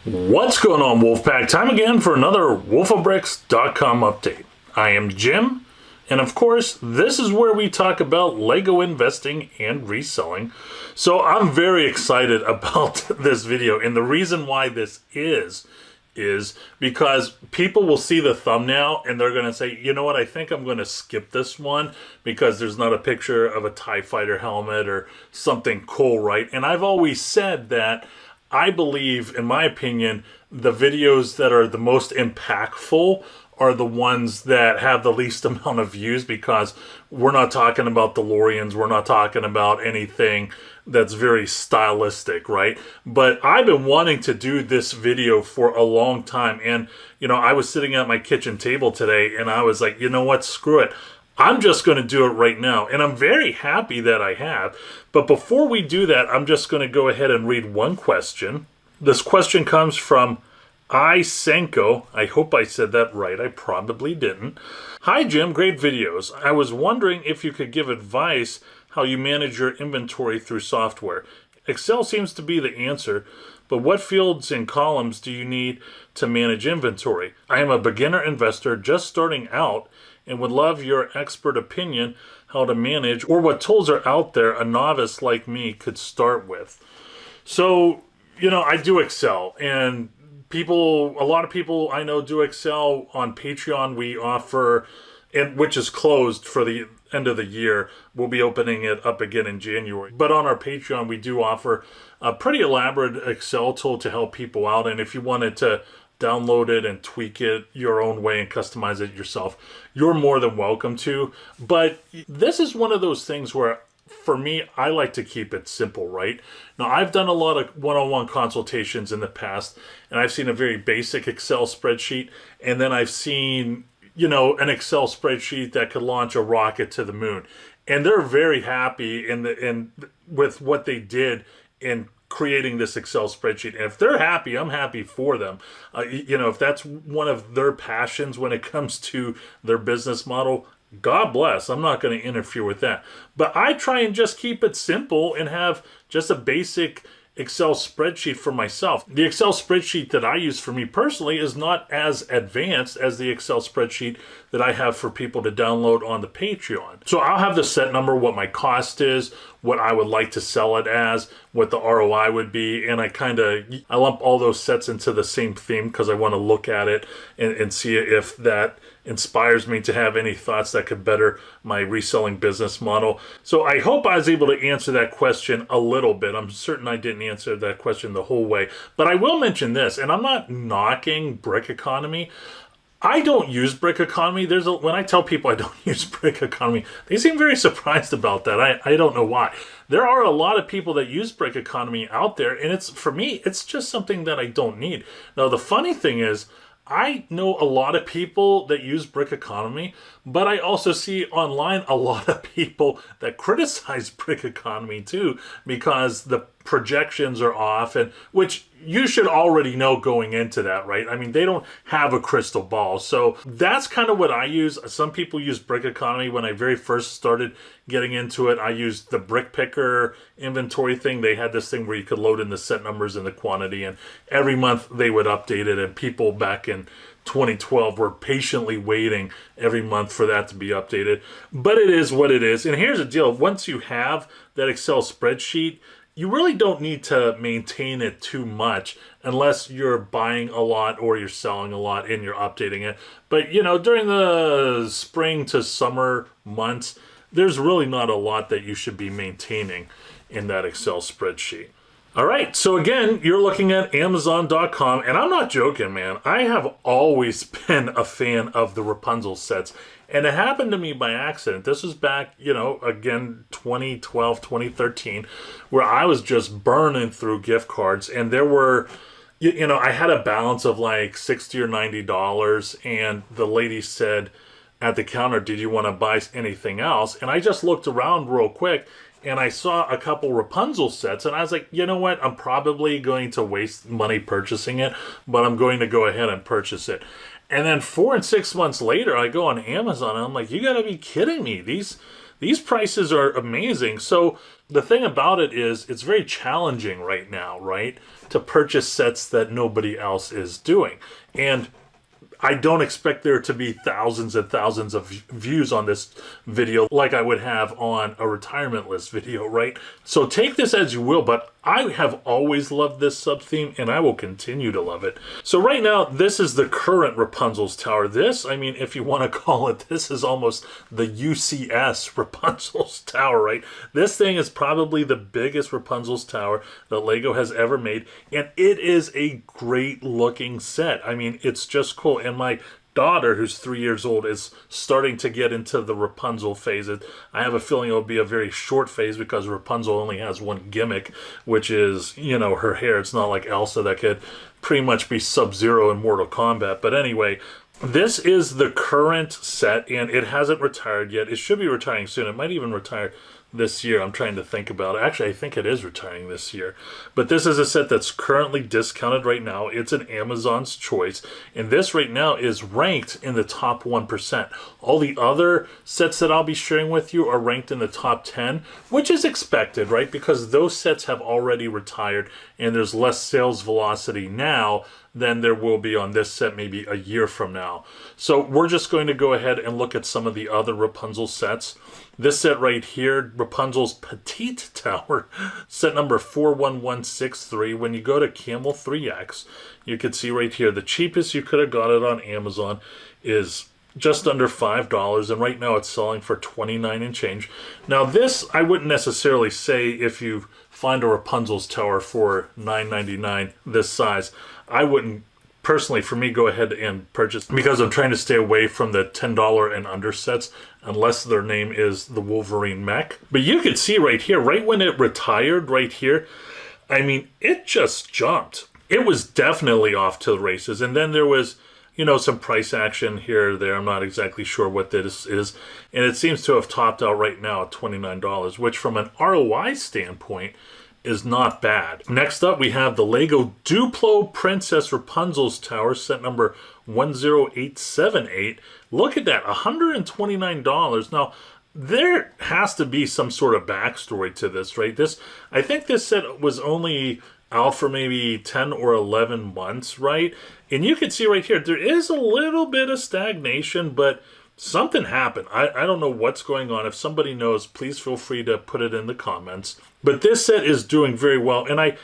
What's going on, Wolfpack? Time again for another wolfofbricks.com update. I am Jim, and of course, this is where we talk about LEGO investing and reselling. So I'm very excited about this video, and the reason why this is because people will see the thumbnail and they're going to say, you know what, I think I'm going to skip this one because there's not a picture of a TIE fighter helmet or something cool, right? And I've always said that I believe, in my opinion, the videos that are the most impactful are the ones that have the least amount of views, because we're not talking about DeLoreans, we're not talking about anything that's very stylistic, right? But I've been wanting to do this video for a long time, and you know, I was sitting at my kitchen table today and I was like, you know what, screw it. I'm just going to do it right now, and I'm very happy that I have. But before we do that, I'm just going to go ahead and read one question. This question comes from Senko. I hope I said that right. I probably didn't. Hi, Jim. Great videos. I was wondering if you could give advice how you manage your inventory through software. Excel seems to be the answer, but what fields and columns do you need to manage inventory? I am a beginner investor just starting out and would love your expert opinion how to manage, or what tools are out there a novice like me could start with. So, you know, I do Excel, and a lot of people I know do Excel. On Patreon we offer, and which is closed for the end of the year. We'll be opening it up again in January. But on our Patreon we do offer a pretty elaborate Excel tool to help people out, and if you wanted to download it and tweak it your own way and customize it yourself, you're more than welcome to. But this is one of those things where, for me, I like to keep it simple, right? Now, I've done a lot of one-on-one consultations in the past, and I've seen a very basic Excel spreadsheet, and then I've seen, you know, an Excel spreadsheet that could launch a rocket to the moon. And they're very happy with what they did in creating this Excel spreadsheet. And if they're happy, I'm happy for them. You know, if that's one of their passions when it comes to their business model, God bless. I'm not going to interfere with that. But I try and just keep it simple and have just a basic Excel spreadsheet for myself. The Excel spreadsheet that I use for me personally is not as advanced as the Excel spreadsheet that I have for people to download on the Patreon. So I'll have the set number, what my cost is, what I would like to sell it as, what the ROI would be, and I lump all those sets into the same theme because I want to look at it and see if that inspires me to have any thoughts that could better my reselling business model. So I hope I was able to answer that question a little bit. I'm certain I didn't answer that question the whole way, but I will mention this, and I'm not knocking Brick Economy. I don't use Brick Economy. When I tell people I don't use Brick Economy, they seem very surprised about that. I don't know why. There are a lot of people that use Brick Economy out there, and for me, it's just something that I don't need. Now, the funny thing is, I know a lot of people that use Brick Economy, but I also see online a lot of people that criticize Brick Economy too, because the projections are off, and which you should already know going into that, right? I mean, they don't have a crystal ball. So that's kind of what I use. Some people use Brick Economy. When I very first started getting into it, I used the Brick Picker inventory thing. They had this thing where you could load in the set numbers and the quantity, and every month they would update it, and people back in 2012 were patiently waiting every month for that to be updated. But it is what it is. And here's the deal. Once you have that Excel spreadsheet, you really don't need to maintain it too much unless you're buying a lot or you're selling a lot and you're updating it. But, you know, during the spring to summer months, there's really not a lot that you should be maintaining in that Excel spreadsheet. All right, so again, you're looking at Amazon.com, and I'm not joking, man. I have always been a fan of the Rapunzel sets, and it happened to me by accident. This was back, you know, again, 2012, 2013, where I was just burning through gift cards, and there were, you know, I had a balance of like $60 or $90, and the lady said at the counter, did you want to buy anything else? And I just looked around real quick, and I saw a couple Rapunzel sets, and I was like, you know what? I'm probably going to waste money purchasing it, but I'm going to go ahead and purchase it. And then 4 and 6 months later, I go on Amazon, and I'm like, you got to be kidding me. These these prices are amazing. So the thing about it is it's very challenging right now, right, to purchase sets that nobody else is doing. And I don't expect there to be thousands and thousands of views on this video like I would have on a retirement list video, right? So take this as you will, but I have always loved this sub-theme and I will continue to love it. So right now, this is the current Rapunzel's Tower. This, I mean, if you want to call it, this is almost the UCS Rapunzel's Tower, right? This thing is probably the biggest Rapunzel's Tower that LEGO has ever made, and it is a great looking set. I mean, it's just cool. And my daughter, who's 3 years old, is starting to get into the Rapunzel phase. I have a feeling it'll be a very short phase because Rapunzel only has one gimmick, which is, you know, her hair. It's not like Elsa that could pretty much be Sub-Zero in Mortal Kombat. But anyway, this is the current set, and it hasn't retired yet. It should be retiring soon. It might even retire this year. I'm trying to think about it. Actually, I think it is retiring this year. But this is a set that's currently discounted right now. It's an Amazon's choice. And this right now is ranked in the top 1%. All the other sets that I'll be sharing with you are ranked in the top 10, which is expected, right? Because those sets have already retired and there's less sales velocity now than there will be on this set maybe a year from now. So we're just going to go ahead and look at some of the other Rapunzel sets. This set right here, Rapunzel's Petit Tower, set number 41163. When you go to Camel 3X, you can see right here, the cheapest you could have got it on Amazon is just under $5, and right now it's selling for $29 and change. Now this, I wouldn't necessarily say if you find a Rapunzel's Tower for $9.99 this size, I wouldn't personally, for me, go ahead and purchase, because I'm trying to stay away from the $10 and under sets unless their name is the Wolverine mech. But you can see right here, right when it retired right here, I mean, it just jumped. It was definitely off to the races. And then there was, you know, some price action here or there. I'm not exactly sure what this is. And it seems to have topped out right now at $29, which from an ROI standpoint is not bad. Next up, we have the LEGO Duplo Princess Rapunzel's Tower, set number 10878. Look at that, $129. Now, there has to be some sort of backstory to this, right? I think this set was only out for maybe 10 or 11 months, right? And you can see right here, there is a little bit of stagnation, but something happened. I don't know what's going on. If somebody knows, please feel free to put it in the comments. But this set is doing very well, and I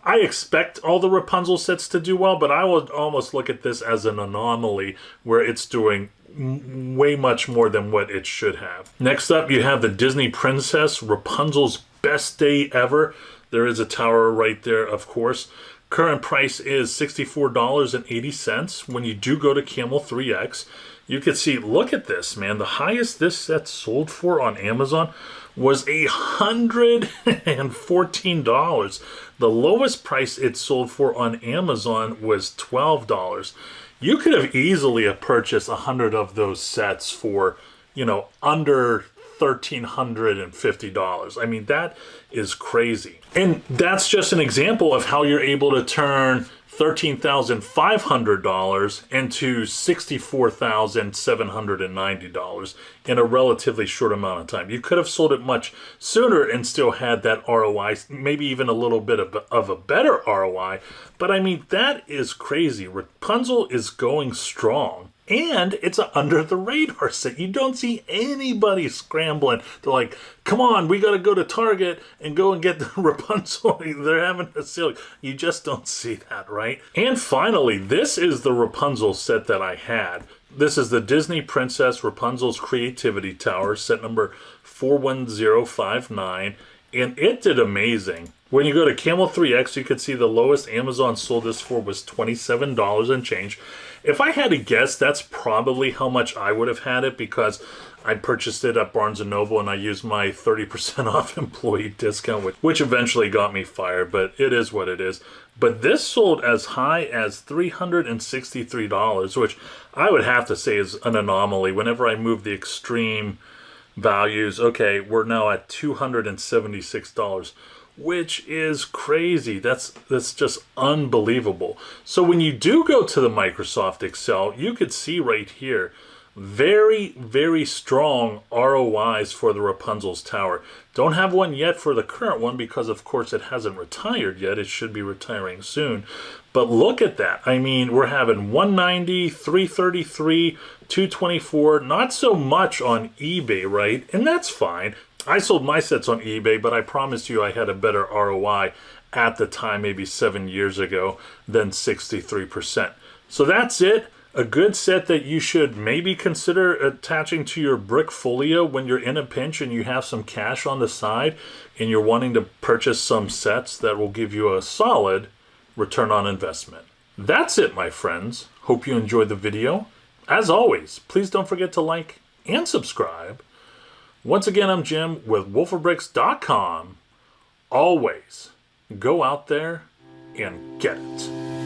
expect all the Rapunzel sets to do well, but I would almost look at this as an anomaly where it's doing way much more than what it should have. Next up, you have the Disney Princess Rapunzel's Best Day Ever. There is a tower right there, of course. Current price is $64.80. When you do go to Camel 3X, you can see, look at this, man. The highest this set sold for on Amazon was $114. The lowest price it sold for on Amazon was $12. You could have easily have purchased 100 of those sets for, you know, under $1,350. I mean, that is crazy. And that's just an example of how you're able to turn $13,500 into $64,790 in a relatively short amount of time. You could have sold it much sooner and still had that ROI, maybe even a little bit of a better ROI. But I mean, that is crazy. Rapunzel is going strong. And it's an under-the-radar set. You don't see anybody scrambling. They're like, come on, we got to go to Target and go and get the Rapunzel. They're having a sale. You just don't see that, right? And finally, this is the Rapunzel set that I had. This is the Disney Princess Rapunzel's Creativity Tower, set number 41059. And it did amazing. When you go to Camel 3X, you can see the lowest Amazon sold this for was $27 and change. If I had to guess, that's probably how much I would have had it, because I purchased it at Barnes & Noble and I used my 30% off employee discount, which eventually got me fired, but it is what it is. But this sold as high as $363, which I would have to say is an anomaly. Whenever I move the extreme values, okay, we're now at $276. Which is crazy. That's just unbelievable. So when you do go to the Microsoft Excel, you could see right here, Very, very strong ROIs for the Rapunzel's tower. Don't have one yet for the current one because, of course, it hasn't retired yet. It should be retiring soon. But look at that. I mean, we're having 190, 333, 224. Not so much on eBay, right? And that's fine. I sold my sets on eBay, but I promise you I had a better ROI at the time, maybe 7 years ago, than 63%. So that's it. A good set that you should maybe consider attaching to your brick folio when you're in a pinch and you have some cash on the side and you're wanting to purchase some sets that will give you a solid return on investment. That's it, my friends. Hope you enjoyed the video. As always, please don't forget to like and subscribe. Once again, I'm Jim with wolfofbricks.com. Always go out there and get it.